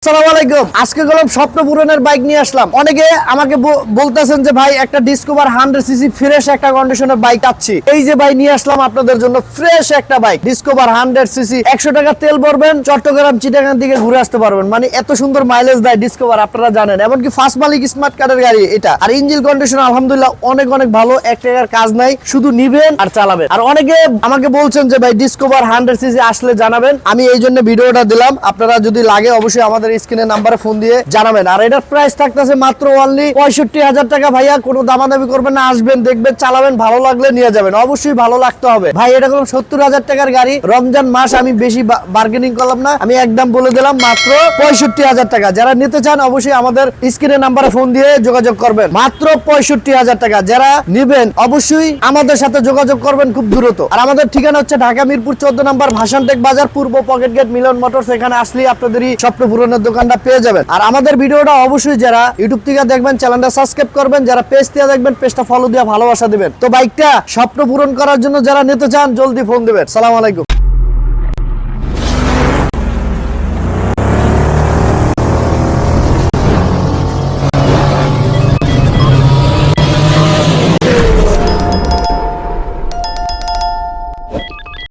আসসালামু আলাইকুম। আজকে গেলাম স্বপ্ন পূরণের বাইক নিয়ে আসলাম। অনেকে আমাকে বলতেছেন যে ভাই একটা ডিসকভার 100 সিসি ফ্রেশ একটা কন্ডিশনের বাইক চাচ্ছি। এই যে ভাই নিয়ে আসলাম আপনাদের জন্য ফ্রেশ একটা বাইক ডিসকভার 100 সিসি। 100 টাকা তেল ভরবেন, চট্টগ্রাম চিটাগাং দিকে ঘুরে আসতে পারবেন। মানে এত সুন্দর মাইলেজ দেয় ডিসকভার, আপনারা জানেন। এমনকি ফার্স্ট মালিক স্মার্ট কার্ডের গাড়ি এটা। আর ইঞ্জিন কন্ডিশন আলহামদুলিল্লাহ অনেক অনেক ভালো। এক টাকার কাজ নাই, শুধু নিবেন আর চালাবেন। আর অনেকে আমাকে বলছেন যে ভাই ডিসকভার 100 সিসি আসলে জানাবেন। আমি এই জন্য ভিডিওটা দিলাম। আপনারা যদি লাগে অবশ্যই আমাদের স্ক্রিনের নাম্বারে ফোন দিয়ে জানাবেন। আর এটার প্রাইস থাকতেছে মাত্র অনলি 65,000 টাকা। ভাইয়া কোনো দামাদামি করবেন না, আসবেন, দেখবেন, চালাবেন, ভালো লাগলে নিয়ে যাবেন। অবশ্যই ভালো লাগতে হবে। ভাই এটা কোনো 70,000 টাকার গাড়ি। রমজান মাস, আমি বেশি বার্গেনিং করলাম না, আমি একদম বলে দিলাম মাত্র 65,000 টাকা। যারা নিতে চান অবশ্যই আমাদের স্ক্রিনের নাম্বারে ফোন দিয়ে যোগাযোগ করবেন। মাত্র 65,000 টাকা। যারা নিবেন অবশ্যই আমাদের সাথে যোগাযোগ করবেন খুব দ্রুত। আর আমাদের ঠিকানা হচ্ছে ঢাকা মিরপুর 14 নম্বর ভাসানটেক বাজার, পূর্ব পকেট গেট, মিলন মোটরস। এখানে আসলে আপনাদেরই স্বপ্ন পূরণের দোকানটা পেয়ে যাবেন। আর আমাদের ভিডিওটা অবশ্যই যারা ইউটিউব থেকে দেখবেন চ্যানেলটা সাবস্ক্রাইব করবেন, যারা পেজ থেকে দেখবেন পেজটা ফলো দিয়ে ভালোবাসা দিবেন। তো বাইকটা স্বপ্ন পূরণ করার জন্য যারা নিতে চান জলদি ফোন দিবেন। সালাম আলাইকুম।